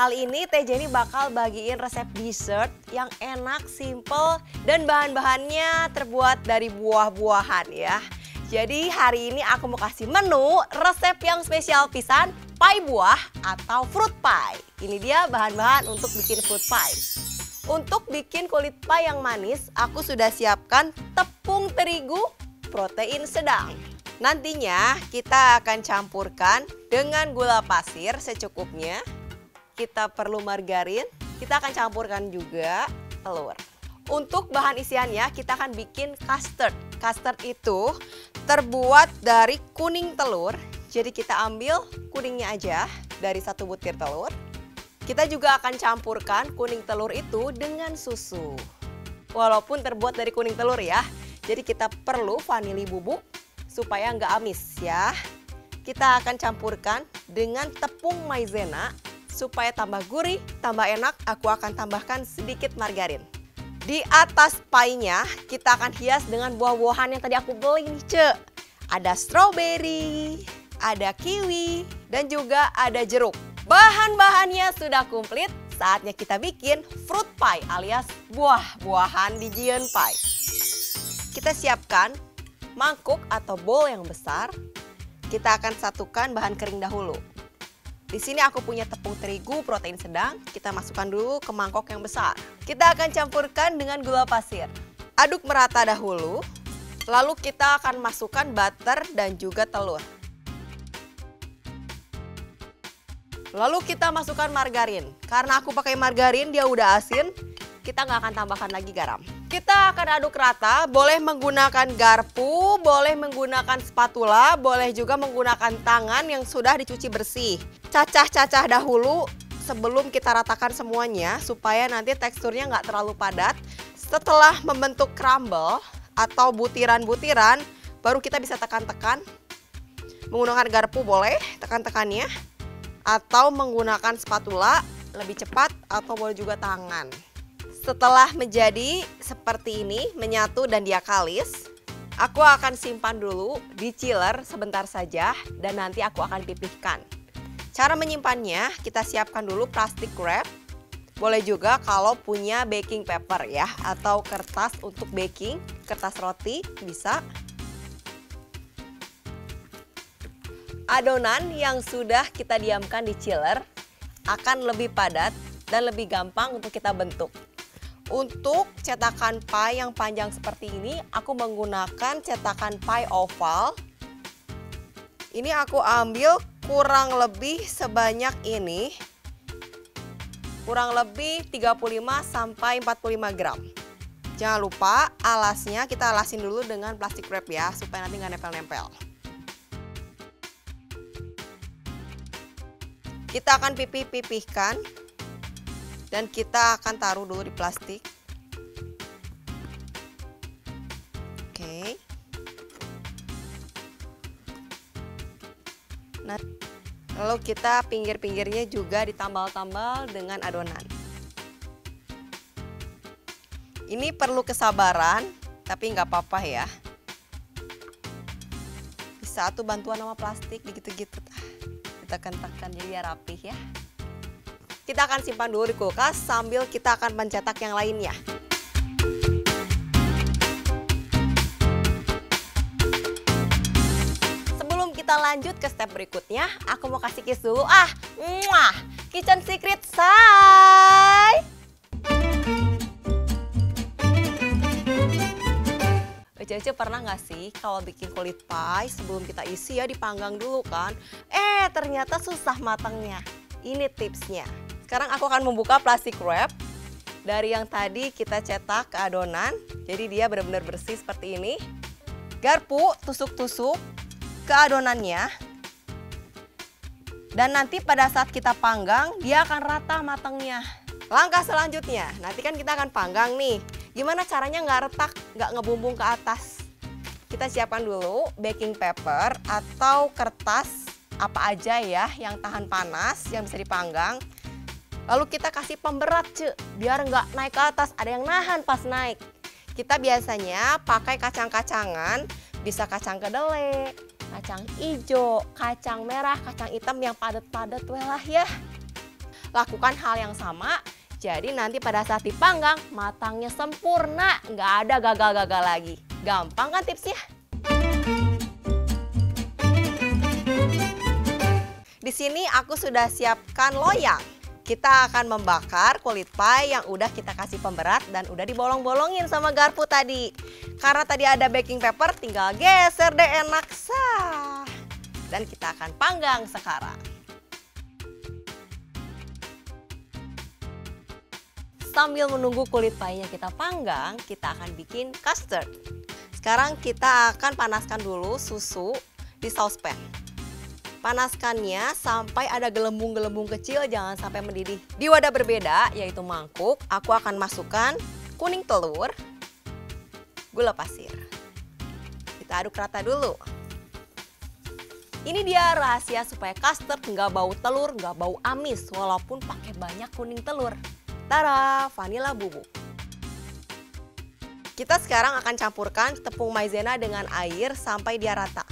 Kali ini Teh Jenny bakal bagiin resep dessert yang enak, simple, dan bahan-bahannya terbuat dari buah-buahan ya. Jadi hari ini aku mau kasih menu resep yang spesial pisan, pie buah atau fruit pie. Ini dia bahan-bahan untuk bikin fruit pie. Untuk bikin kulit pie yang manis, aku sudah siapkan tepung terigu protein sedang. Nantinya kita akan campurkan dengan gula pasir secukupnya. Kita perlu margarin, kita akan campurkan juga telur. Untuk bahan isiannya kita akan bikin custard. Custard itu terbuat dari kuning telur. Jadi kita ambil kuningnya aja dari 1 butir telur. Kita juga akan campurkan kuning telur itu dengan susu. Walaupun terbuat dari kuning telur ya. Jadi kita perlu vanili bubuk supaya nggak amis ya. Kita akan campurkan dengan tepung maizena supaya tambah gurih, tambah enak. Aku akan tambahkan sedikit margarin. Di atas pie-nya kita akan hias dengan buah-buahan yang tadi aku beli nih, Ce. Ada strawberry, ada kiwi, dan juga ada jeruk. Bahan-bahannya sudah komplit, saatnya kita bikin fruit pie alias buah-buahan Dijon pie. Kita siapkan mangkuk atau bowl yang besar. Kita akan satukan bahan kering dahulu. Di sini aku punya tepung terigu protein sedang. Kita masukkan dulu ke mangkok yang besar. Kita akan campurkan dengan gula pasir. Aduk merata dahulu. Lalu kita akan masukkan butter dan juga telur. Lalu kita masukkan margarin. Karena aku pakai margarin, dia udah asin. Kita nggak akan tambahkan lagi garam. Kita akan aduk rata, boleh menggunakan garpu, boleh menggunakan spatula, boleh juga menggunakan tangan yang sudah dicuci bersih. Cacah-cacah dahulu sebelum kita ratakan semuanya supaya nanti teksturnya nggak terlalu padat. Setelah membentuk crumble atau butiran-butiran, baru kita bisa tekan-tekan. Menggunakan garpu boleh tekan-tekannya, atau menggunakan spatula lebih cepat, atau boleh juga tangan. Setelah menjadi seperti ini, menyatu dan dia kalis, aku akan simpan dulu di chiller sebentar saja dan nanti aku akan pipihkan. Cara menyimpannya, kita siapkan dulu plastik wrap. Boleh juga kalau punya baking paper ya, atau kertas untuk baking, kertas roti bisa. Adonan yang sudah kita diamkan di chiller akan lebih padat dan lebih gampang untuk kita bentuk. Untuk cetakan pie yang panjang seperti ini, aku menggunakan cetakan pie oval. Ini aku ambil kurang lebih sebanyak ini. Kurang lebih 35 sampai 45 gram. Jangan lupa alasnya kita alasin dulu dengan plastik wrap ya, supaya nanti nggak nempel-nempel. Kita akan pipih-pipihkan. Dan kita akan taruh dulu di plastik. Oke. Nah, lalu kita pinggir-pinggirnya juga ditambal-tambal dengan adonan. Ini perlu kesabaran, tapi nggak apa-apa ya. Bisa tuh bantuan sama plastik, gitu-gitu. Ditekan-tekan jadi rapih ya. Kita akan simpan dulu di kulkas sambil kita akan mencetak yang lainnya. Sebelum kita lanjut ke step berikutnya, aku mau kasih kiss dulu. Kitchen Secret say! Ece pernah nggak sih kalau bikin kulit pie sebelum kita isi ya dipanggang dulu kan? Ternyata susah matangnya. Ini tipsnya. Sekarang aku akan membuka plastik wrap dari yang tadi kita cetak ke adonan. Jadi dia benar-benar bersih seperti ini. Garpu tusuk-tusuk ke adonannya. Dan nanti pada saat kita panggang dia akan rata matangnya. Langkah selanjutnya, nanti kan kita akan panggang nih. Gimana caranya nggak retak, nggak ngebumbung ke atas? Kita siapkan dulu baking paper atau kertas apa aja ya yang tahan panas, yang bisa dipanggang. Lalu kita kasih pemberat biar nggak naik ke atas, ada yang nahan pas naik. Kita biasanya pakai kacang-kacangan, bisa kacang kedelai, kacang hijau, kacang merah, kacang hitam yang padat-padat lah ya. Lakukan hal yang sama, jadi nanti pada saat dipanggang matangnya sempurna, nggak ada gagal-gagal lagi. Gampang kan tipsnya? Di sini aku sudah siapkan loyang. Kita akan membakar kulit pie yang udah kita kasih pemberat dan udah dibolong-bolongin sama garpu tadi. Karena tadi ada baking paper, tinggal geser deh enak sah. Dan kita akan panggang sekarang. Sambil menunggu kulit pie-nya kita panggang, kita akan bikin custard. Sekarang kita akan panaskan dulu susu di saucepan. Panaskannya sampai ada gelembung-gelembung kecil, jangan sampai mendidih. Di wadah berbeda, yaitu mangkuk, aku akan masukkan kuning telur, gula pasir. Kita aduk rata dulu. Ini dia rahasia supaya custard nggak bau telur, nggak bau amis, walaupun pakai banyak kuning telur. Tara, vanila bubuk. Kita sekarang akan campurkan tepung maizena dengan air sampai dia rata.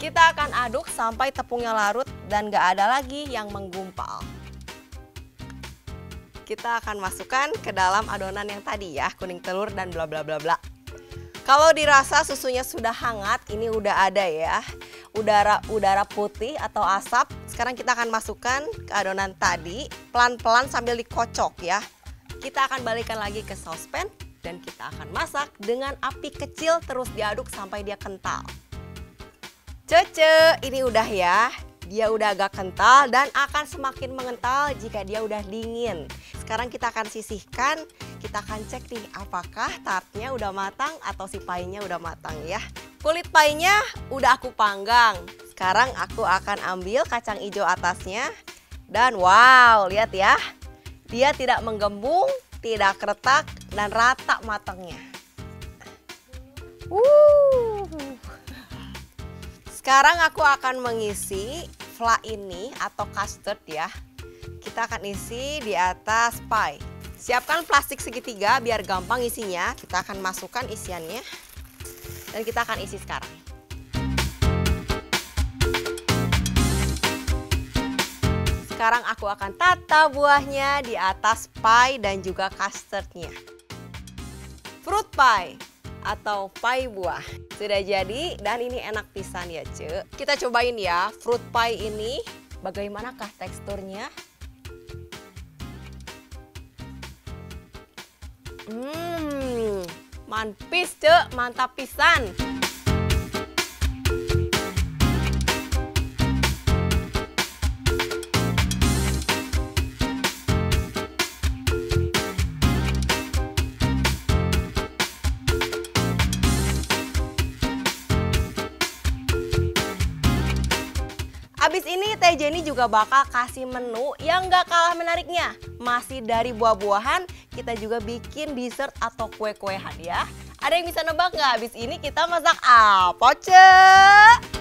Kita akan aduk sampai tepungnya larut dan gak ada lagi yang menggumpal. Kita akan masukkan ke dalam adonan yang tadi ya, kuning telur dan bla bla bla bla. Kalau dirasa susunya sudah hangat, ini udah ada ya, udara putih atau asap. Sekarang kita akan masukkan ke adonan tadi, pelan-pelan sambil dikocok ya. Kita akan balikan lagi ke saucepan dan kita akan masak dengan api kecil, terus diaduk sampai dia kental. Cece, ini udah ya, dia udah agak kental dan akan semakin mengental jika dia udah dingin. Sekarang kita akan sisihkan, kita akan cek nih apakah tartnya udah matang atau si pie-nya udah matang ya. Kulit pie-nya udah aku panggang. Sekarang aku akan ambil kacang hijau atasnya dan wow, lihat ya. Dia tidak menggembung, tidak retak dan rata matangnya. Sekarang aku akan mengisi fla ini atau custard ya. Kita akan isi di atas pie. Siapkan plastik segitiga biar gampang isinya. Kita akan masukkan isiannya dan kita akan isi sekarang. Sekarang aku akan tata buahnya di atas pie dan juga custardnya. Fruit pie atau pie buah sudah jadi dan ini enak pisan ya Ce. Kita cobain ya fruit pie ini, bagaimanakah teksturnya? Manpis Ce, mantap pisan. Abis ini Teh Jenny juga bakal kasih menu yang gak kalah menariknya. Masih dari buah-buahan, kita juga bikin dessert atau kue-kuehan ya. Ada yang bisa nebak nggak abis ini kita masak apa, Ce?